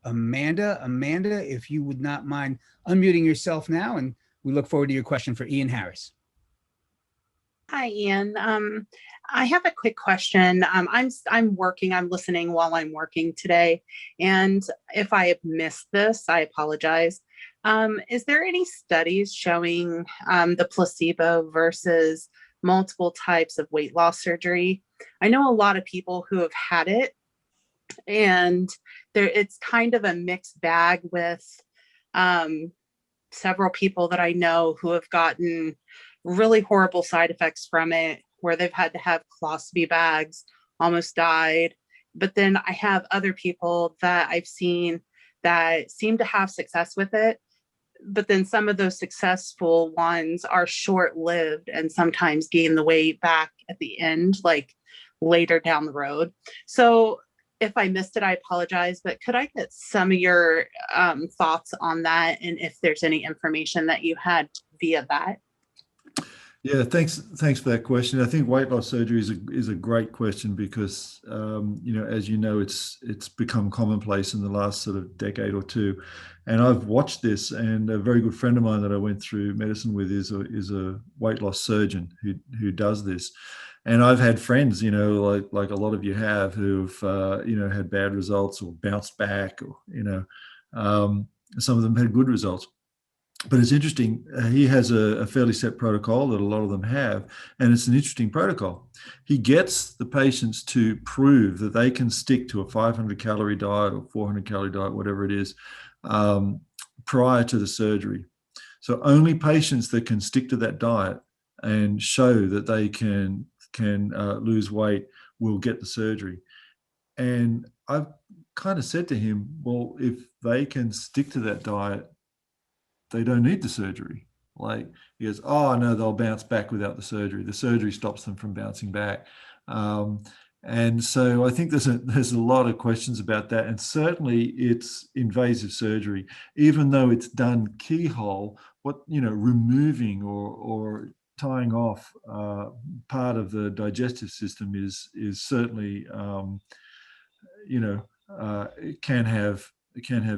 Amanda. Amanda, if you would not mind unmuting yourself now, and we look forward to your question for Ian Harris. Hi, Ian. I have a quick question. I'm working. I'm listening while I'm working today, and if I have missed this, I apologize. Is there any studies showing the placebo versus multiple types of weight loss surgery? I know a lot of people who have had it, and it's kind of a mixed bag with several people that I know who have gotten really horrible side effects from it, where they've had to have colostomy bags, almost died. But then I have other people that I've seen that seem to have success with it. But then some of those successful ones are short-lived and sometimes gain the weight back at the end, like later down the road. So if I missed it, I apologize, but could I get some of your thoughts on that, and if there's any information that you had via that? Yeah, thanks for that question. I think weight loss surgery is a great question because as you know, it's become commonplace in the last sort of decade or two, and I've watched this. And a very good friend of mine that I went through medicine with is a weight loss surgeon who does this. And I've had friends, like a lot of you have, who've had bad results or bounced back, or some of them had good results. But it's interesting, he has a fairly set protocol that a lot of them have, and it's an interesting protocol. He gets the patients to prove that they can stick to a 500 calorie diet or 400 calorie diet, whatever it is, prior to the surgery. So only patients that can stick to that diet and show that they can lose weight will get the surgery. And I've kind of said to him, well, if they can stick to that diet, they don't need the surgery. Like, he goes, oh no, they'll bounce back without the surgery. The surgery stops them from bouncing back. And so I think there's a lot of questions about that. And certainly it's invasive surgery, even though it's done keyhole, removing or tying off part of the digestive system is certainly, it can have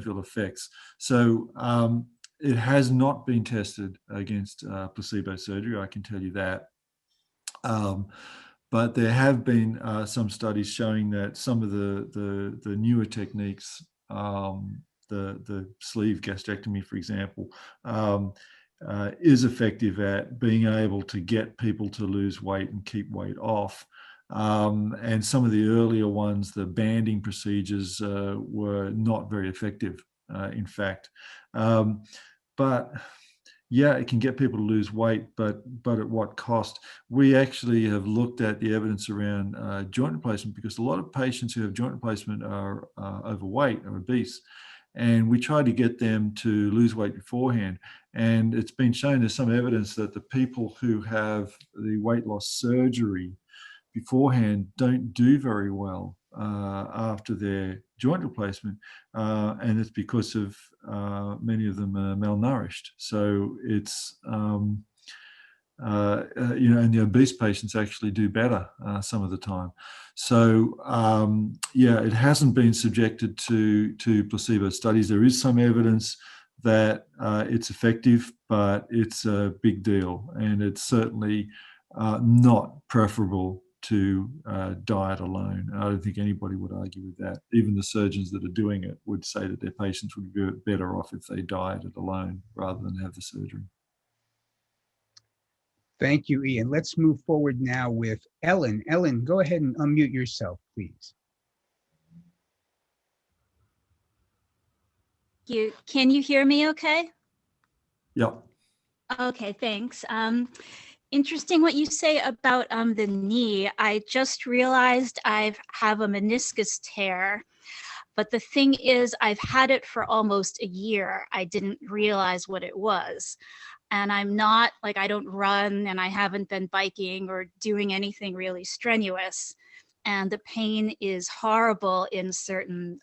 ill effects. So, it has not been tested against placebo surgery, I can tell you that. But there have been some studies showing that some of the newer techniques, the sleeve gastrectomy, for example, is effective at being able to get people to lose weight and keep weight off. And some of the earlier ones, the banding procedures, were not very effective, in fact. But yeah, it can get people to lose weight, but at what cost? We actually have looked at the evidence around joint replacement, because a lot of patients who have joint replacement are overweight or obese. And we try to get them to lose weight beforehand. And it's been shown, there's some evidence that the people who have the weight loss surgery beforehand don't do very well after their joint replacement, and it's because of many of them are malnourished. So it's and the obese patients actually do better some of the time. So it hasn't been subjected to placebo studies. There is some evidence that it's effective, but it's a big deal, and it's certainly not preferable to diet alone. I don't think anybody would argue with that. Even the surgeons that are doing it would say that their patients would be better off if they dieted alone rather than have the surgery. Thank you, Ian. Let's move forward now with Ellen. Ellen, go ahead and unmute yourself, please. Can you hear me okay? Yeah. Okay, thanks. Interesting what you say about the knee. I just realized I have a meniscus tear, but the thing is, I've had it for almost a year. I didn't realize what it was. And I'm not, I don't run, and I haven't been biking or doing anything really strenuous. And the pain is horrible in certain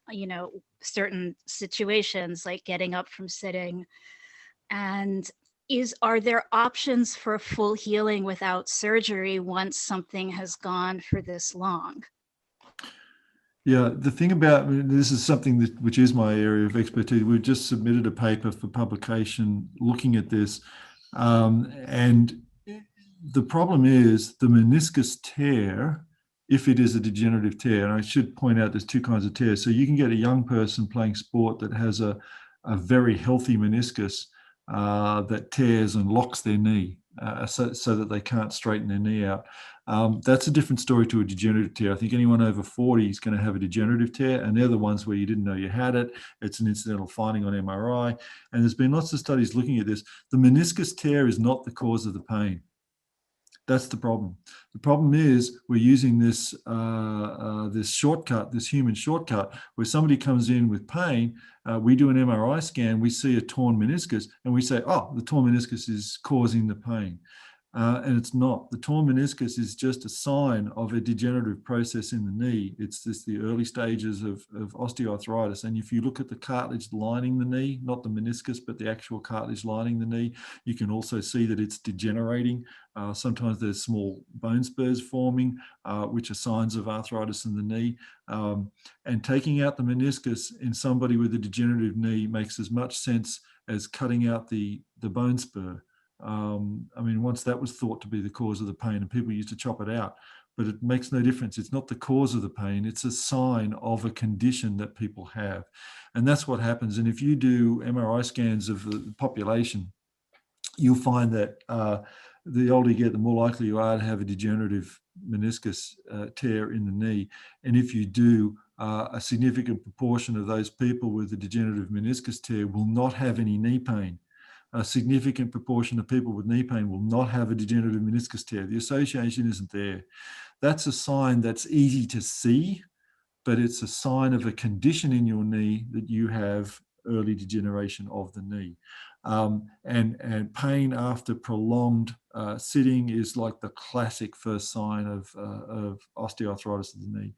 situations, like getting up from sitting. And are there options for full healing without surgery once something has gone for this long? Yeah, the thing about this is something which is my area of expertise. We've just submitted a paper for publication looking at this, and the problem is the meniscus tear, if it is a degenerative tear. And I should point out there's two kinds of tears. So you can get a young person playing sport that has a very healthy meniscus that tears and locks their knee so that they can't straighten their knee out. That's a different story to a degenerative tear. I think anyone over 40 is going to have a degenerative tear, and they're the ones where you didn't know you had it. It's an incidental finding on MRI. And there's been lots of studies looking at this. The meniscus tear is not the cause of the pain. That's the problem. The problem is we're using this this shortcut, this human shortcut, where somebody comes in with pain. We do an MRI scan, we see a torn meniscus, and we say, oh, the torn meniscus is causing the pain. And it's not. The torn meniscus is just a sign of a degenerative process in the knee. It's just the early stages of osteoarthritis. And if you look at the cartilage lining the knee, not the meniscus, but the actual cartilage lining the knee, you can also see that it's degenerating. Sometimes there's small bone spurs forming, which are signs of arthritis in the knee. And taking out the meniscus in somebody with a degenerative knee makes as much sense as cutting out the bone spur. I mean, once that was thought to be the cause of the pain, and people used to chop it out, but it makes no difference. It's not the cause of the pain. It's a sign of a condition that people have. And that's what happens. And if you do MRI scans of the population, you'll find that the older you get, the more likely you are to have a degenerative meniscus tear in the knee. And if you do, a significant proportion of those people with a degenerative meniscus tear will not have any knee pain. A significant proportion of people with knee pain will not have a degenerative meniscus tear. The association isn't there. That's a sign that's easy to see, but it's a sign of a condition in your knee that you have early degeneration of the knee. And pain after prolonged sitting is like the classic first sign of osteoarthritis of the knee.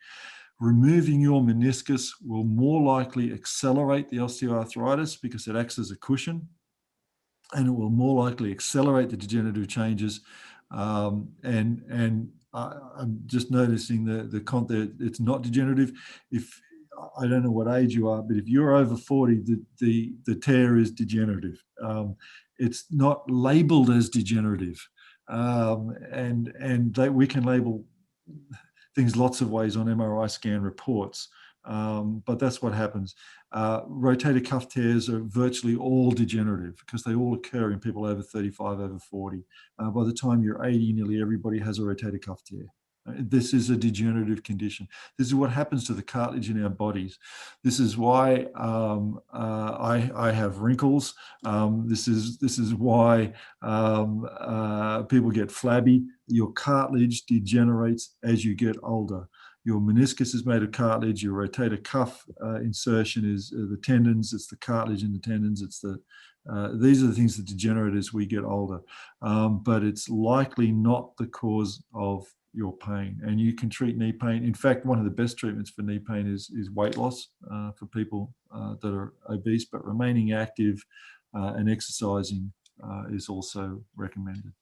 Removing your meniscus will more likely accelerate the osteoarthritis because it acts as a cushion, and it will more likely accelerate the degenerative changes. And I'm just noticing it's not degenerative. If I don't know what age you are, but if you're over 40, the tear is degenerative. It's not labeled as degenerative, and we can label things lots of ways on MRI scan reports. But that's what happens. Rotator cuff tears are virtually all degenerative because they all occur in people over 35, over 40. By the time you're 80, nearly everybody has a rotator cuff tear. This is a degenerative condition. This is what happens to the cartilage in our bodies. This is why I have wrinkles. This is why people get flabby. Your cartilage degenerates as you get older. Your meniscus is made of cartilage. Your rotator cuff insertion is the tendons. It's the cartilage in the tendons. It's these are the things that degenerate as we get older. But it's likely not the cause of your pain. And you can treat knee pain. In fact, one of the best treatments for knee pain is weight loss for people that are obese, but remaining active and exercising is also recommended.